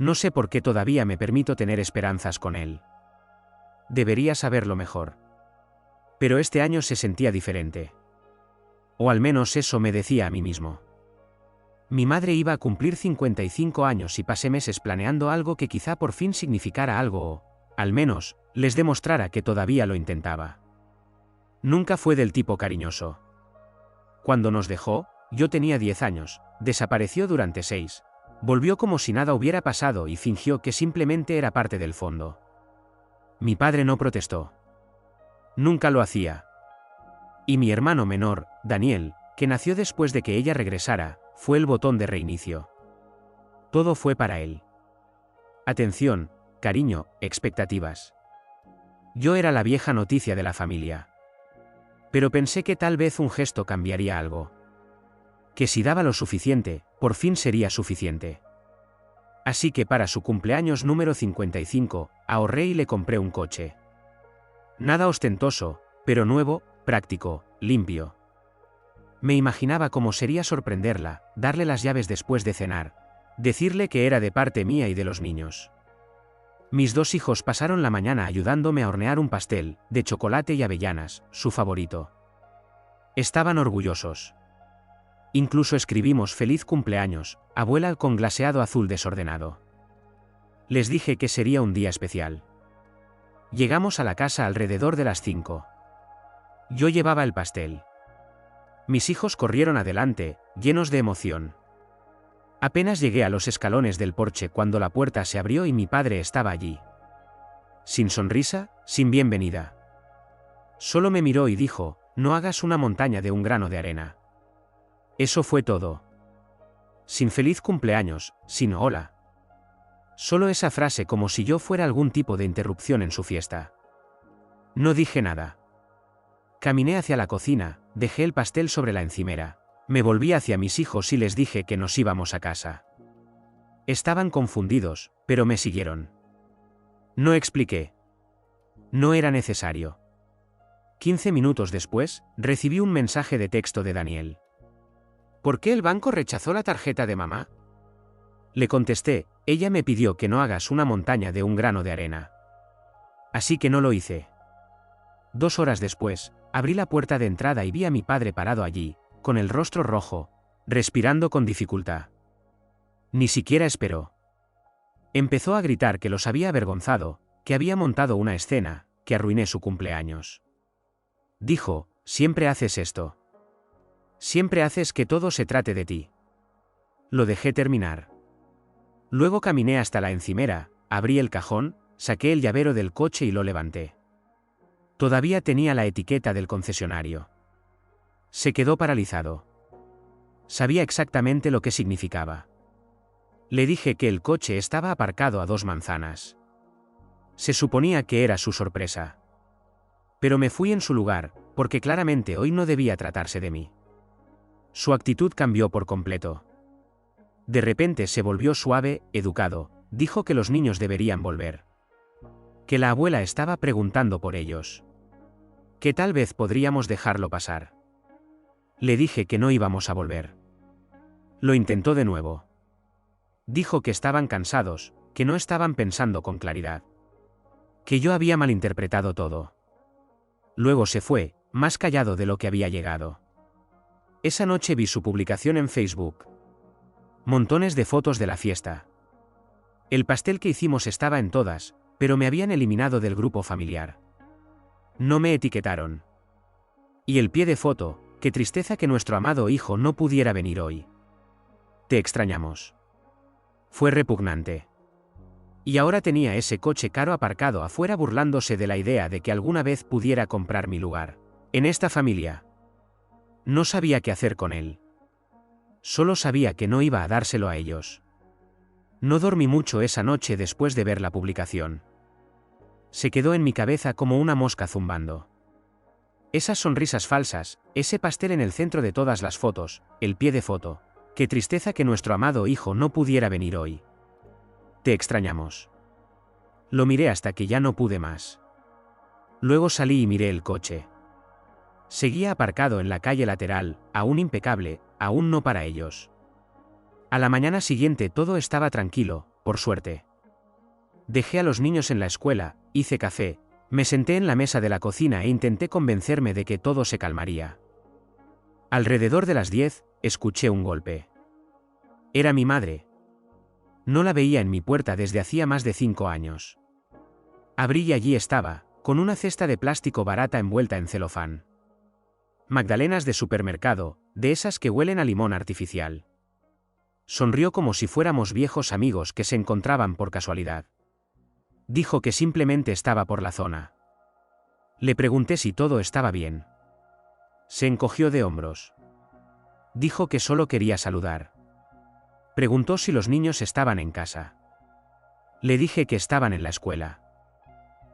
No sé por qué todavía me permito tener esperanzas con él. Debería saberlo mejor. Pero este año se sentía diferente. O al menos eso me decía a mí mismo. Mi madre iba a cumplir 55 años y pasé meses planeando algo que quizá por fin significara algo o, al menos, les demostrara que todavía lo intentaba. Nunca fue del tipo cariñoso. Cuando nos dejó, yo tenía 10 años, desapareció durante 6. Volvió como si nada hubiera pasado y fingió que simplemente era parte del fondo. Mi padre no protestó. Nunca lo hacía. Y mi hermano menor, Daniel, que nació después de que ella regresara, fue el botón de reinicio. Todo fue para él. Atención, cariño, expectativas. Yo era la vieja noticia de la familia. Pero pensé que tal vez un gesto cambiaría algo. Que si daba lo suficiente, por fin sería suficiente. Así que para su cumpleaños número 55, ahorré y le compré un coche. Nada ostentoso, pero nuevo, práctico, limpio. Me imaginaba cómo sería sorprenderla, darle las llaves después de cenar, decirle que era de parte mía y de los niños. Mis 2 hijos pasaron la mañana ayudándome a hornear un pastel, de chocolate y avellanas, su favorito. Estaban orgullosos. Incluso escribimos feliz cumpleaños, abuela con glaseado azul desordenado. Les dije que sería un día especial. Llegamos a la casa alrededor de las 5. Yo llevaba el pastel. Mis hijos corrieron adelante, llenos de emoción. Apenas llegué a los escalones del porche cuando la puerta se abrió y mi padre estaba allí. Sin sonrisa, sin bienvenida. Solo me miró y dijo, no hagas una montaña de un grano de arena. Eso fue todo. Sin feliz cumpleaños, sin hola. Solo esa frase como si yo fuera algún tipo de interrupción en su fiesta. No dije nada. Caminé hacia la cocina, dejé el pastel sobre la encimera, me volví hacia mis hijos y les dije que nos íbamos a casa. Estaban confundidos, pero me siguieron. No expliqué. No era necesario. 15 minutos después, recibí un mensaje de texto de Daniel. ¿Por qué el banco rechazó la tarjeta de mamá? Le contesté, ella me pidió que no hagas una montaña de un grano de arena. Así que no lo hice. 2 horas después, abrí la puerta de entrada y vi a mi padre parado allí, con el rostro rojo, respirando con dificultad. Ni siquiera esperó. Empezó a gritar que los había avergonzado, que había montado una escena, que arruiné su cumpleaños. Dijo, siempre haces esto. Siempre haces que todo se trate de ti. Lo dejé terminar. Luego caminé hasta la encimera, abrí el cajón, saqué el llavero del coche y lo levanté. Todavía tenía la etiqueta del concesionario. Se quedó paralizado. Sabía exactamente lo que significaba. Le dije que el coche estaba aparcado a 2 manzanas. Se suponía que era su sorpresa. Pero me fui en su lugar, porque claramente hoy no debía tratarse de mí. Su actitud cambió por completo. De repente se volvió suave, educado, dijo que los niños deberían volver. Que la abuela estaba preguntando por ellos. Que tal vez podríamos dejarlo pasar. Le dije que no íbamos a volver. Lo intentó de nuevo. Dijo que estaban cansados, que no estaban pensando con claridad. Que yo había malinterpretado todo. Luego se fue, más callado de lo que había llegado. Esa noche vi su publicación en Facebook. Montones de fotos de la fiesta. El pastel que hicimos estaba en todas, pero me habían eliminado del grupo familiar. No me etiquetaron. Y el pie de foto, qué tristeza que nuestro amado hijo no pudiera venir hoy. Te extrañamos. Fue repugnante. Y ahora tenía ese coche caro aparcado afuera burlándose de la idea de que alguna vez pudiera comprar mi lugar. En esta familia. No sabía qué hacer con él. Solo sabía que no iba a dárselo a ellos. No dormí mucho esa noche después de ver la publicación. Se quedó en mi cabeza como una mosca zumbando. Esas sonrisas falsas, ese pastel en el centro de todas las fotos, el pie de foto. Qué tristeza que nuestro amado hijo no pudiera venir hoy. Te extrañamos. Lo miré hasta que ya no pude más. Luego salí y miré el coche. Seguía aparcado en la calle lateral, aún impecable, aún no para ellos. A la mañana siguiente todo estaba tranquilo, por suerte. Dejé a los niños en la escuela, hice café, me senté en la mesa de la cocina e intenté convencerme de que todo se calmaría. Alrededor de las 10, escuché un golpe. Era mi madre. No la veía en mi puerta desde hacía más de 5 años. Abrí y allí estaba, con una cesta de plástico barata envuelta en celofán. Magdalenas de supermercado, de esas que huelen a limón artificial. Sonrió como si fuéramos viejos amigos que se encontraban por casualidad. Dijo que simplemente estaba por la zona. Le pregunté si todo estaba bien. Se encogió de hombros. Dijo que solo quería saludar. Preguntó si los niños estaban en casa. Le dije que estaban en la escuela.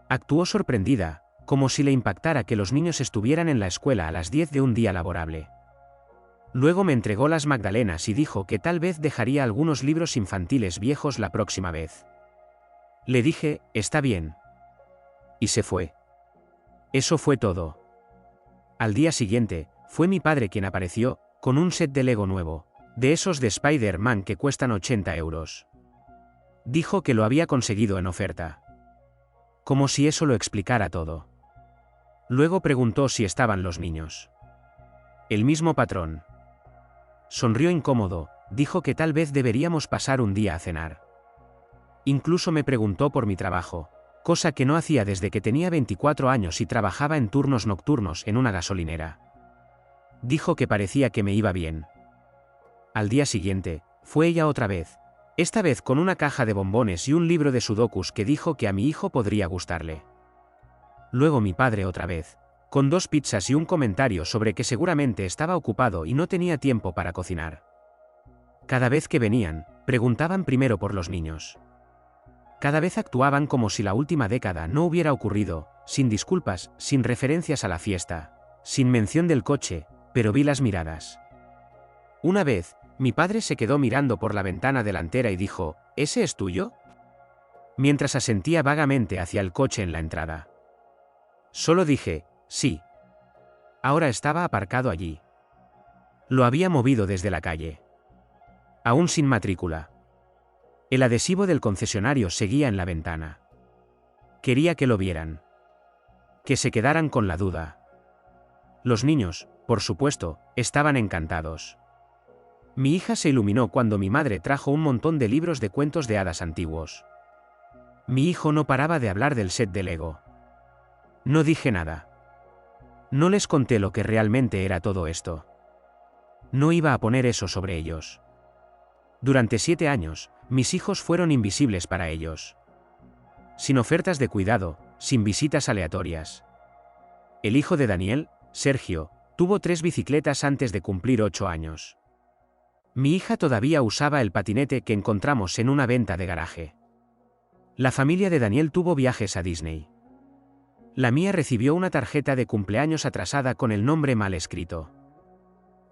Actuó sorprendida, como si le impactara que los niños estuvieran en la escuela a las 10 de un día laborable. Luego me entregó las magdalenas y dijo que tal vez dejaría algunos libros infantiles viejos la próxima vez. Le dije, está bien. Y se fue. Eso fue todo. Al día siguiente, fue mi padre quien apareció, con un set de Lego nuevo, de esos de Spider-Man que cuestan 80 euros. Dijo que lo había conseguido en oferta. Como si eso lo explicara todo. Luego preguntó si estaban los niños. El mismo patrón. Sonrió incómodo, dijo que tal vez deberíamos pasar un día a cenar. Incluso me preguntó por mi trabajo, cosa que no hacía desde que tenía 24 años y trabajaba en turnos nocturnos en una gasolinera. Dijo que parecía que me iba bien. Al día siguiente, fue ella otra vez, esta vez con una caja de bombones y un libro de sudokus que dijo que a mi hijo podría gustarle. Luego mi padre otra vez, con 2 pizzas y un comentario sobre que seguramente estaba ocupado y no tenía tiempo para cocinar. Cada vez que venían, preguntaban primero por los niños. Cada vez actuaban como si la última década no hubiera ocurrido, sin disculpas, sin referencias a la fiesta, sin mención del coche, pero vi las miradas. Una vez, mi padre se quedó mirando por la ventana delantera y dijo, ¿ese es tuyo? Mientras asentía vagamente hacia el coche en la entrada. Solo dije, sí. Ahora estaba aparcado allí. Lo había movido desde la calle. Aún sin matrícula. El adhesivo del concesionario seguía en la ventana. Quería que lo vieran. Que se quedaran con la duda. Los niños, por supuesto, estaban encantados. Mi hija se iluminó cuando mi madre trajo un montón de libros de cuentos de hadas antiguos. Mi hijo no paraba de hablar del set de Lego. No dije nada. No les conté lo que realmente era todo esto. No iba a poner eso sobre ellos. Durante 7 años, mis hijos fueron invisibles para ellos. Sin ofertas de cuidado, sin visitas aleatorias. El hijo de Daniel, Sergio, tuvo 3 bicicletas antes de cumplir 8 años. Mi hija todavía usaba el patinete que encontramos en una venta de garaje. La familia de Daniel tuvo viajes a Disney. La mía recibió una tarjeta de cumpleaños atrasada con el nombre mal escrito.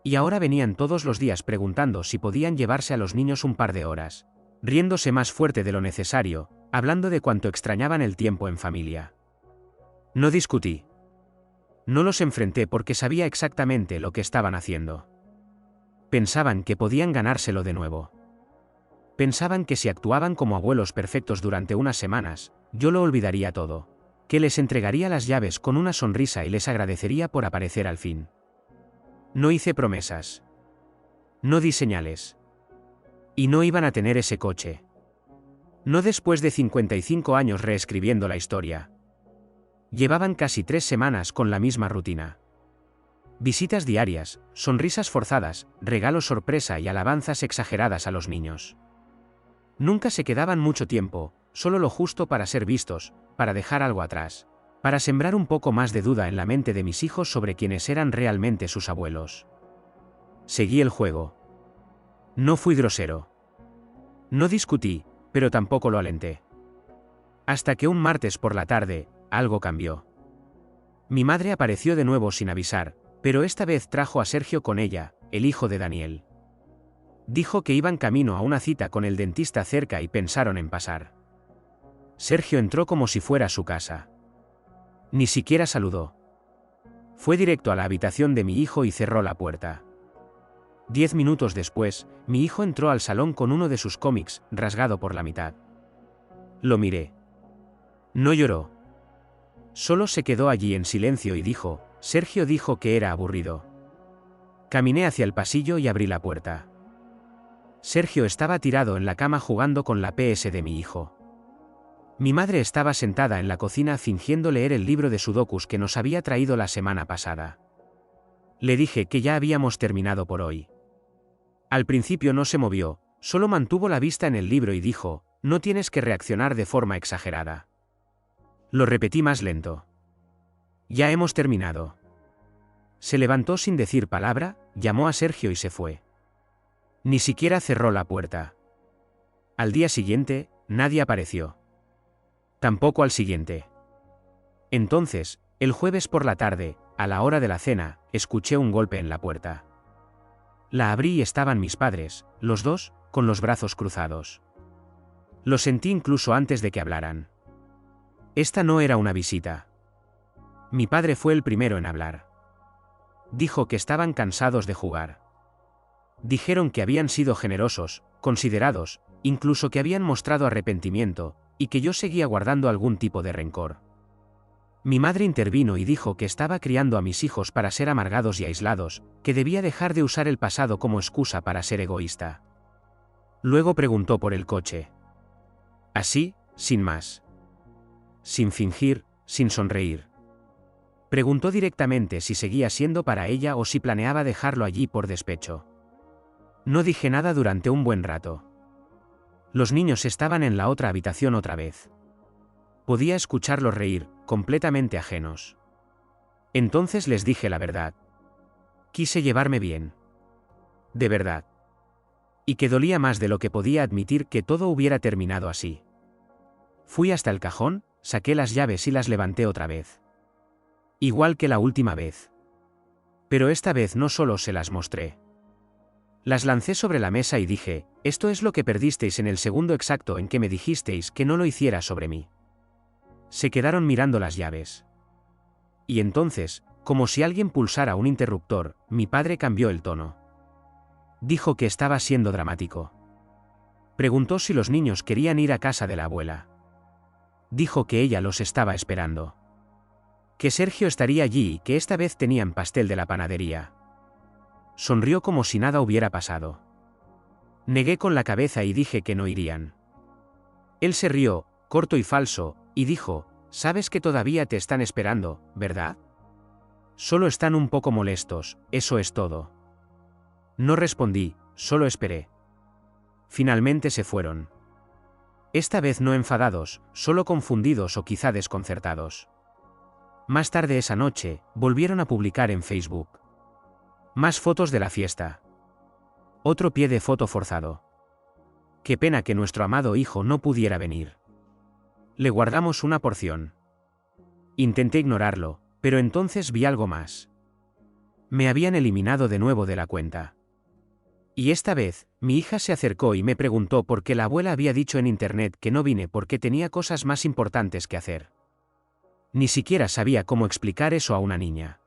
Y ahora venían todos los días preguntando si podían llevarse a los niños un par de horas, riéndose más fuerte de lo necesario, hablando de cuánto extrañaban el tiempo en familia. No discutí. No los enfrenté porque sabía exactamente lo que estaban haciendo. Pensaban que podían ganárselo de nuevo. Pensaban que si actuaban como abuelos perfectos durante unas semanas, yo lo olvidaría todo, que les entregaría las llaves con una sonrisa y les agradecería por aparecer al fin. No hice promesas. No di señales. Y no iban a tener ese coche. No después de 55 años reescribiendo la historia. Llevaban casi 3 semanas con la misma rutina. Visitas diarias, sonrisas forzadas, regalos sorpresa y alabanzas exageradas a los niños. Nunca se quedaban mucho tiempo, solo lo justo para ser vistos, para dejar algo atrás, para sembrar un poco más de duda en la mente de mis hijos sobre quiénes eran realmente sus abuelos. Seguí el juego. No fui grosero. No discutí, pero tampoco lo alenté. Hasta que un martes por la tarde, algo cambió. Mi madre apareció de nuevo sin avisar, pero esta vez trajo a Sergio con ella, el hijo de Daniel. Dijo que iban camino a una cita con el dentista cerca y pensaron en pasar. Sergio entró como si fuera su casa. Ni siquiera saludó. Fue directo a la habitación de mi hijo y cerró la puerta. 10 minutos después, mi hijo entró al salón con uno de sus cómics, rasgado por la mitad. Lo miré. No lloró. Solo se quedó allí en silencio y dijo, Sergio dijo que era aburrido. Caminé hacia el pasillo y abrí la puerta. Sergio estaba tirado en la cama jugando con la PS de mi hijo. Mi madre estaba sentada en la cocina fingiendo leer el libro de sudokus que nos había traído la semana pasada. Le dije que ya habíamos terminado por hoy. Al principio no se movió, solo mantuvo la vista en el libro y dijo, no tienes que reaccionar de forma exagerada. Lo repetí más lento. Ya hemos terminado. Se levantó sin decir palabra, llamó a Sergio y se fue. Ni siquiera cerró la puerta. Al día siguiente, nadie apareció. Tampoco al siguiente. Entonces, el jueves por la tarde, a la hora de la cena, escuché un golpe en la puerta. La abrí y estaban mis padres, los dos, con los brazos cruzados. Lo sentí incluso antes de que hablaran. Esta no era una visita. Mi padre fue el primero en hablar. Dijo que estaban cansados de jugar. Dijeron que habían sido generosos, considerados, incluso que habían mostrado arrepentimiento, y que yo seguía guardando algún tipo de rencor. Mi madre intervino y dijo que estaba criando a mis hijos para ser amargados y aislados, que debía dejar de usar el pasado como excusa para ser egoísta. Luego preguntó por el coche. Así, sin más. Sin fingir, sin sonreír. Preguntó directamente si seguía siendo para ella o si planeaba dejarlo allí por despecho. No dije nada durante un buen rato. Los niños estaban en la otra habitación otra vez. Podía escucharlos reír, completamente ajenos. Entonces les dije la verdad. Quise llevarme bien. De verdad. Y que dolía más de lo que podía admitir que todo hubiera terminado así. Fui hasta el cajón, saqué las llaves y las levanté otra vez. Igual que la última vez. Pero esta vez no solo se las mostré. Las lancé sobre la mesa y dije, esto es lo que perdisteis en el segundo exacto en que me dijisteis que no lo hiciera sobre mí. Se quedaron mirando las llaves. Y entonces, como si alguien pulsara un interruptor, mi padre cambió el tono. Dijo que estaba siendo dramático. Preguntó si los niños querían ir a casa de la abuela. Dijo que ella los estaba esperando. Que Sergio estaría allí y que esta vez tenían pastel de la panadería. Sonrió como si nada hubiera pasado. Negué con la cabeza y dije que no irían. Él se rió, corto y falso, y dijo, sabes que todavía te están esperando, ¿verdad? Solo están un poco molestos, eso es todo. No respondí, solo esperé. Finalmente se fueron. Esta vez no enfadados, solo confundidos o quizá desconcertados. Más tarde esa noche, volvieron a publicar en Facebook. Más fotos de la fiesta. Otro pie de foto forzado. Qué pena que nuestro amado hijo no pudiera venir. Le guardamos una porción. Intenté ignorarlo, pero entonces vi algo más. Me habían eliminado de nuevo de la cuenta. Y esta vez, mi hija se acercó y me preguntó por qué la abuela había dicho en internet que no vine porque tenía cosas más importantes que hacer. Ni siquiera sabía cómo explicar eso a una niña.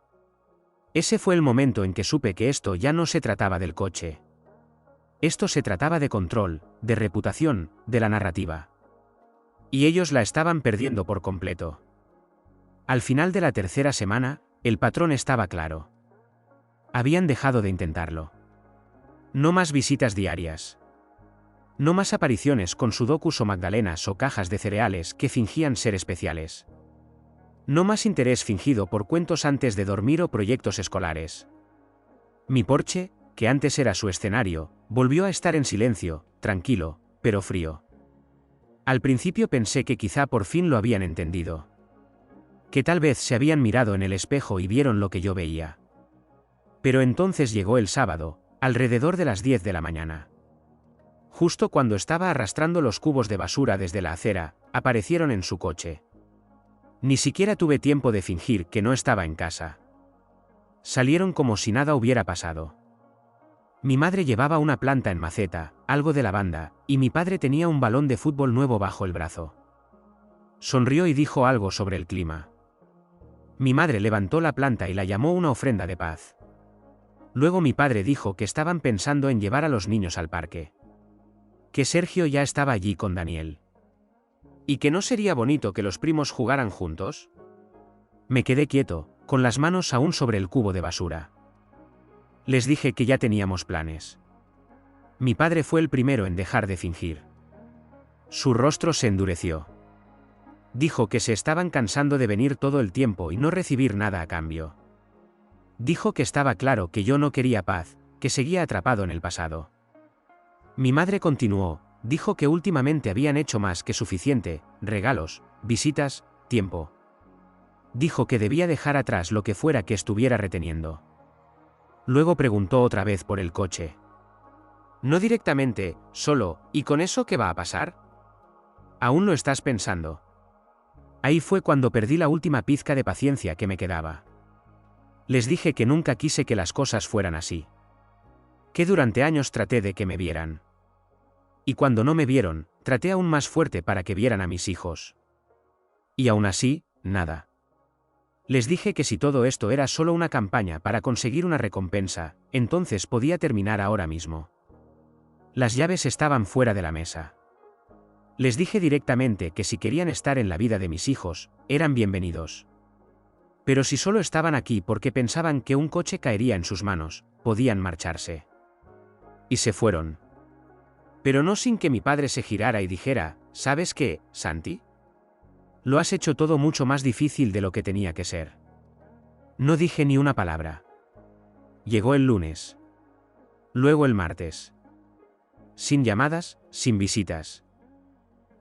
Ese fue el momento en que supe que esto ya no se trataba del coche. Esto se trataba de control, de reputación, de la narrativa. Y ellos la estaban perdiendo por completo. Al final de la tercera semana, el patrón estaba claro. Habían dejado de intentarlo. No más visitas diarias. No más apariciones con sudokus o magdalenas o cajas de cereales que fingían ser especiales. No más interés fingido por cuentos antes de dormir o proyectos escolares. Mi porche, que antes era su escenario, volvió a estar en silencio, tranquilo, pero frío. Al principio pensé que quizá por fin lo habían entendido. Que tal vez se habían mirado en el espejo y vieron lo que yo veía. Pero entonces llegó el sábado, alrededor de las 10 de la mañana. Justo cuando estaba arrastrando los cubos de basura desde la acera, aparecieron en su coche. Ni siquiera tuve tiempo de fingir que no estaba en casa. Salieron como si nada hubiera pasado. Mi madre llevaba una planta en maceta, algo de lavanda, y mi padre tenía un balón de fútbol nuevo bajo el brazo. Sonrió y dijo algo sobre el clima. Mi madre levantó la planta y la llamó una ofrenda de paz. Luego mi padre dijo que estaban pensando en llevar a los niños al parque. Que Sergio ya estaba allí con Daniel. ¿Y que no sería bonito que los primos jugaran juntos? Me quedé quieto, con las manos aún sobre el cubo de basura. Les dije que ya teníamos planes. Mi padre fue el primero en dejar de fingir. Su rostro se endureció. Dijo que se estaban cansando de venir todo el tiempo y no recibir nada a cambio. Dijo que estaba claro que yo no quería paz, que seguía atrapado en el pasado. Mi madre continuó, dijo que últimamente habían hecho más que suficiente, regalos, visitas, tiempo. Dijo que debía dejar atrás lo que fuera que estuviera reteniendo. Luego preguntó otra vez por el coche. No directamente, solo, ¿y con eso qué va a pasar? Aún lo estás pensando. Ahí fue cuando perdí la última pizca de paciencia que me quedaba. Les dije que nunca quise que las cosas fueran así. Que durante años traté de que me vieran. Y cuando no me vieron, traté aún más fuerte para que vieran a mis hijos. Y aún así, nada. Les dije que si todo esto era solo una campaña para conseguir una recompensa, entonces podía terminar ahora mismo. Las llaves estaban fuera de la mesa. Les dije directamente que si querían estar en la vida de mis hijos, eran bienvenidos. Pero si solo estaban aquí porque pensaban que un coche caería en sus manos, podían marcharse. Y se fueron. Pero no sin que mi padre se girara y dijera, ¿sabes qué, Santi? Lo has hecho todo mucho más difícil de lo que tenía que ser. No dije ni una palabra. Llegó el lunes. Luego el martes. Sin llamadas, sin visitas.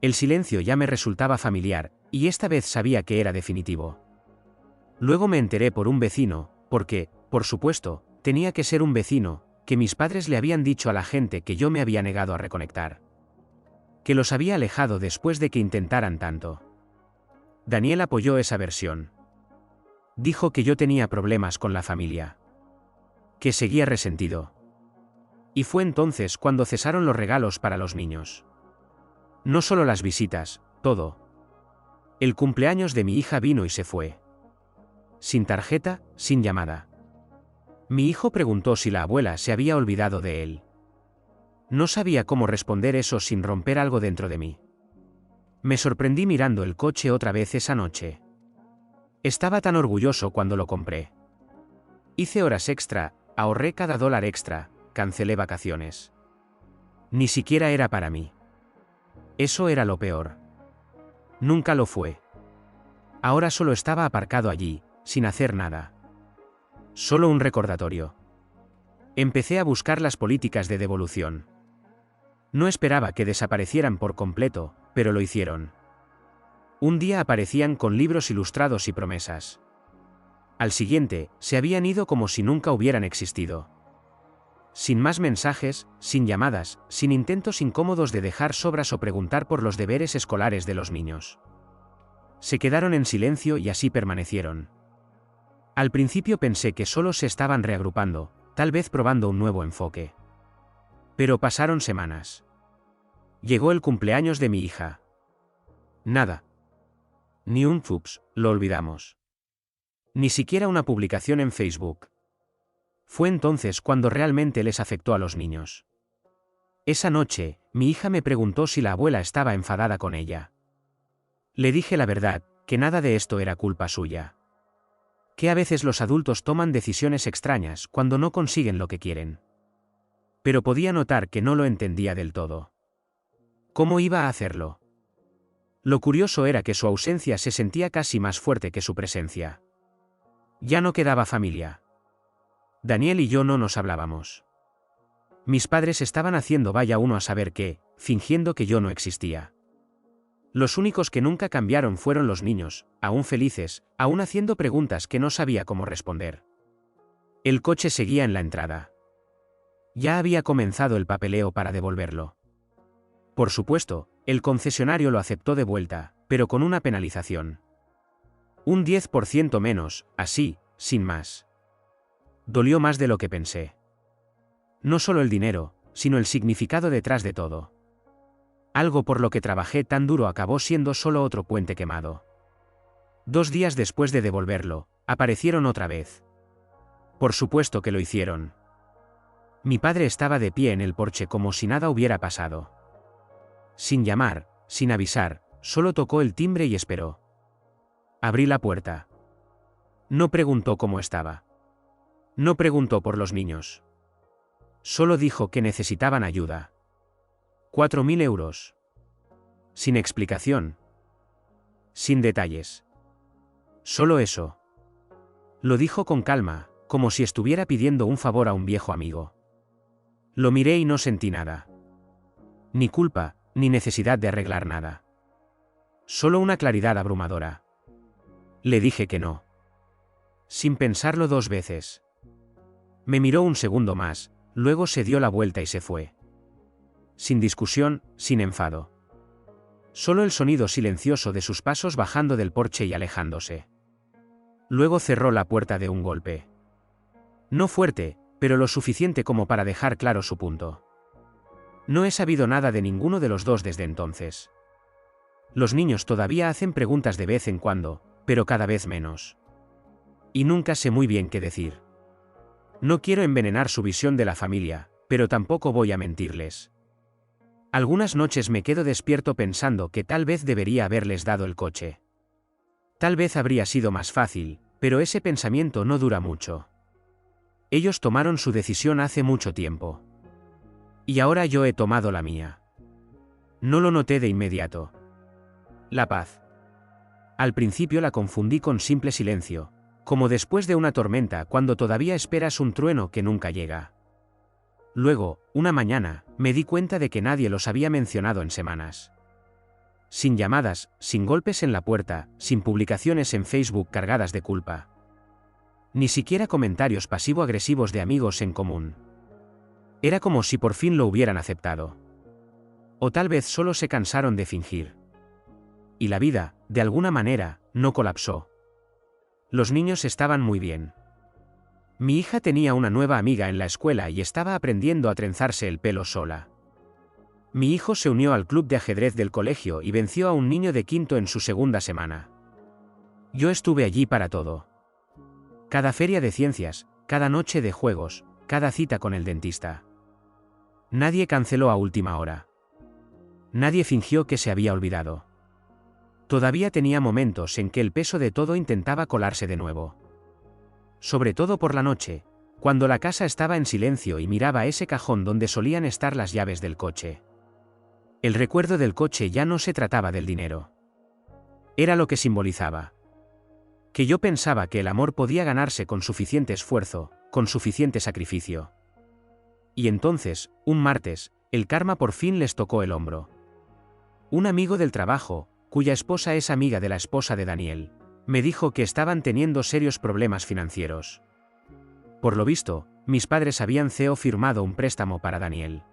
El silencio ya me resultaba familiar, y esta vez sabía que era definitivo. Luego me enteré por un vecino, porque, por supuesto, tenía que ser un vecino, que mis padres le habían dicho a la gente que yo me había negado a reconectar. Que los había alejado después de que intentaran tanto. Daniel apoyó esa versión. Dijo que yo tenía problemas con la familia. Que seguía resentido. Y fue entonces cuando cesaron los regalos para los niños. No solo las visitas, todo. El cumpleaños de mi hija vino y se fue. Sin tarjeta, sin llamada. Mi hijo preguntó si la abuela se había olvidado de él. No sabía cómo responder eso sin romper algo dentro de mí. Me sorprendí mirando el coche otra vez esa noche. Estaba tan orgulloso cuando lo compré. Hice horas extra, ahorré cada dólar extra, cancelé vacaciones. Ni siquiera era para mí. Eso era lo peor. Nunca lo fue. Ahora solo estaba aparcado allí, sin hacer nada. Solo un recordatorio. Empecé a buscar las políticas de devolución. No esperaba que desaparecieran por completo, pero lo hicieron. Un día aparecían con libros ilustrados y promesas. Al siguiente, se habían ido como si nunca hubieran existido. Sin más mensajes, sin llamadas, sin intentos incómodos de dejar sobras o preguntar por los deberes escolares de los niños. Se quedaron en silencio y así permanecieron. Al principio pensé que solo se estaban reagrupando, tal vez probando un nuevo enfoque. Pero pasaron semanas. Llegó el cumpleaños de mi hija. Nada. Ni un fups, lo olvidamos. Ni siquiera una publicación en Facebook. Fue entonces cuando realmente les afectó a los niños. Esa noche, mi hija me preguntó si la abuela estaba enfadada con ella. Le dije la verdad, que nada de esto era culpa suya. Que a veces los adultos toman decisiones extrañas cuando no consiguen lo que quieren. Pero podía notar que no lo entendía del todo. ¿Cómo iba a hacerlo? Lo curioso era que su ausencia se sentía casi más fuerte que su presencia. Ya no quedaba familia. Daniel y yo no nos hablábamos. Mis padres estaban haciendo vaya uno a saber qué, fingiendo que yo no existía. Los únicos que nunca cambiaron fueron los niños, aún felices, aún haciendo preguntas que no sabía cómo responder. El coche seguía en la entrada. Ya había comenzado el papeleo para devolverlo. Por supuesto, el concesionario lo aceptó de vuelta, pero con una penalización. Un 10% menos, así, sin más. Dolió más de lo que pensé. No solo el dinero, sino el significado detrás de todo. Algo por lo que trabajé tan duro acabó siendo solo otro puente quemado. 2 días después de devolverlo, aparecieron otra vez. Por supuesto que lo hicieron. Mi padre estaba de pie en el porche como si nada hubiera pasado. Sin llamar, sin avisar, solo tocó el timbre y esperó. Abrí la puerta. No preguntó cómo estaba. No preguntó por los niños. Solo dijo que necesitaban ayuda. 4.000 euros. Sin explicación. Sin detalles. Solo eso. Lo dijo con calma, como si estuviera pidiendo un favor a un viejo amigo. Lo miré y no sentí nada. Ni culpa, ni necesidad de arreglar nada. Solo una claridad abrumadora. Le dije que no. Sin pensarlo 2 veces. Me miró un segundo más, luego se dio la vuelta y se fue. Sin discusión, sin enfado. Solo el sonido silencioso de sus pasos bajando del porche y alejándose. Luego cerró la puerta de un golpe. No fuerte, pero lo suficiente como para dejar claro su punto. No he sabido nada de ninguno de los dos desde entonces. Los niños todavía hacen preguntas de vez en cuando, pero cada vez menos. Y nunca sé muy bien qué decir. No quiero envenenar su visión de la familia, pero tampoco voy a mentirles. Algunas noches me quedo despierto pensando que tal vez debería haberles dado el coche. Tal vez habría sido más fácil, pero ese pensamiento no dura mucho. Ellos tomaron su decisión hace mucho tiempo. Y ahora yo he tomado la mía. No lo noté de inmediato. La paz. Al principio la confundí con simple silencio, como después de una tormenta cuando todavía esperas un trueno que nunca llega. Luego, una mañana, me di cuenta de que nadie los había mencionado en semanas. Sin llamadas, sin golpes en la puerta, sin publicaciones en Facebook cargadas de culpa. Ni siquiera comentarios pasivo-agresivos de amigos en común. Era como si por fin lo hubieran aceptado. O tal vez solo se cansaron de fingir. Y la vida, de alguna manera, no colapsó. Los niños estaban muy bien. Mi hija tenía una nueva amiga en la escuela y estaba aprendiendo a trenzarse el pelo sola. Mi hijo se unió al club de ajedrez del colegio y venció a un niño de quinto en su segunda semana. Yo estuve allí para todo. Cada feria de ciencias, cada noche de juegos, cada cita con el dentista. Nadie canceló a última hora. Nadie fingió que se había olvidado. Todavía tenía momentos en que el peso de todo intentaba colarse de nuevo. Sobre todo por la noche, cuando la casa estaba en silencio y miraba ese cajón donde solían estar las llaves del coche. El recuerdo del coche ya no se trataba del dinero. Era lo que simbolizaba. Que yo pensaba que el amor podía ganarse con suficiente esfuerzo, con suficiente sacrificio. Y entonces, un martes, el karma por fin les tocó el hombro. Un amigo del trabajo, cuya esposa es amiga de la esposa de Daniel, me dijo que estaban teniendo serios problemas financieros. Por lo visto, mis padres habían firmado un préstamo para Daniel.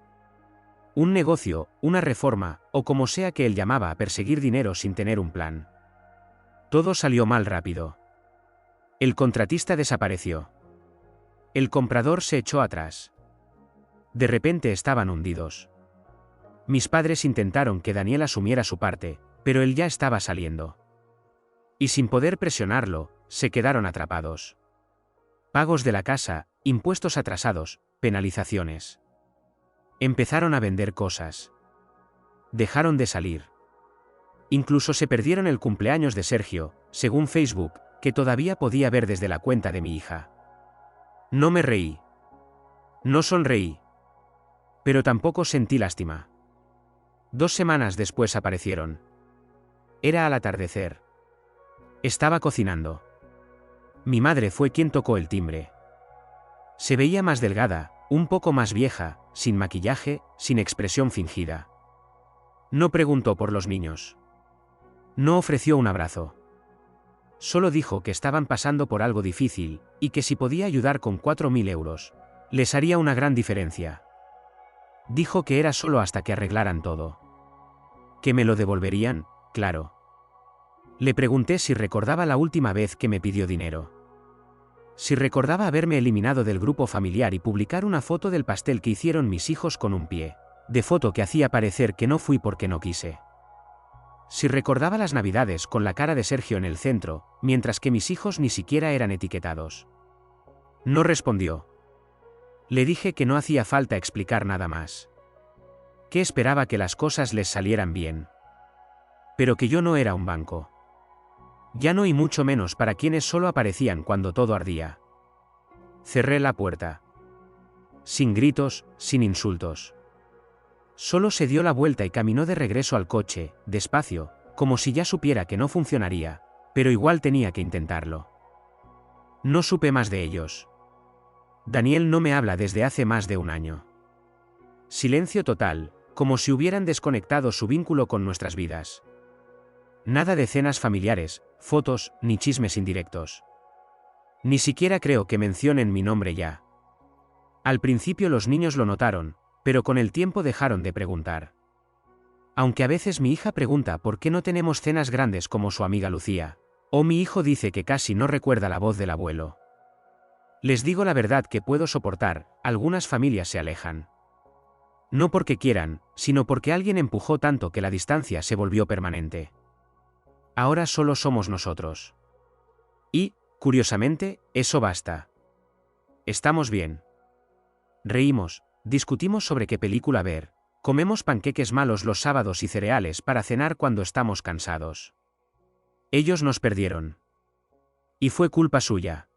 Un negocio, una reforma, o como sea que él llamaba a perseguir dinero sin tener un plan. Todo salió mal rápido. El contratista desapareció. El comprador se echó atrás. De repente estaban hundidos. Mis padres intentaron que Daniel asumiera su parte, pero él ya estaba saliendo. Y sin poder presionarlo, se quedaron atrapados. Pagos de la casa, impuestos atrasados, penalizaciones. Empezaron a vender cosas. Dejaron de salir. Incluso se perdieron el cumpleaños de Sergio, según Facebook, que todavía podía ver desde la cuenta de mi hija. No me reí. No sonreí. Pero tampoco sentí lástima. 2 semanas después aparecieron. Era al atardecer. Estaba cocinando. Mi madre fue quien tocó el timbre. Se veía más delgada, un poco más vieja, sin maquillaje, sin expresión fingida. No preguntó por los niños. No ofreció un abrazo. Solo dijo que estaban pasando por algo difícil, y que si podía ayudar con 4.000 euros, les haría una gran diferencia. Dijo que era solo hasta que arreglaran todo. Que me lo devolverían, claro. Le pregunté si recordaba la última vez que me pidió dinero. Si recordaba haberme eliminado del grupo familiar y publicar una foto del pastel que hicieron mis hijos con un pie de foto que hacía parecer que no fui porque no quise. Si recordaba las navidades con la cara de Sergio en el centro, mientras que mis hijos ni siquiera eran etiquetados. No respondió. Le dije que no hacía falta explicar nada más. Que esperaba que las cosas les salieran bien. Pero que yo no era un banco. Ya no y mucho menos para quienes solo aparecían cuando todo ardía. Cerré la puerta. Sin gritos, sin insultos. Solo se dio la vuelta y caminó de regreso al coche, despacio, como si ya supiera que no funcionaría, pero igual tenía que intentarlo. No supe más de ellos. Daniel no me habla desde hace más de un año. Silencio total, como si hubieran desconectado su vínculo con nuestras vidas. Nada de cenas familiares, fotos, ni chismes indirectos. Ni siquiera creo que mencionen mi nombre ya. Al principio los niños lo notaron, pero con el tiempo dejaron de preguntar. Aunque a veces mi hija pregunta por qué no tenemos cenas grandes como su amiga Lucía, o mi hijo dice que casi no recuerda la voz del abuelo. Les digo la verdad que puedo soportar, algunas familias se alejan. No porque quieran, sino porque alguien empujó tanto que la distancia se volvió permanente. Ahora solo somos nosotros. Y, curiosamente, eso basta. Estamos bien. Reímos, discutimos sobre qué película ver, comemos panqueques malos los sábados y cereales para cenar cuando estamos cansados. Ellos nos perdieron. Y fue culpa suya.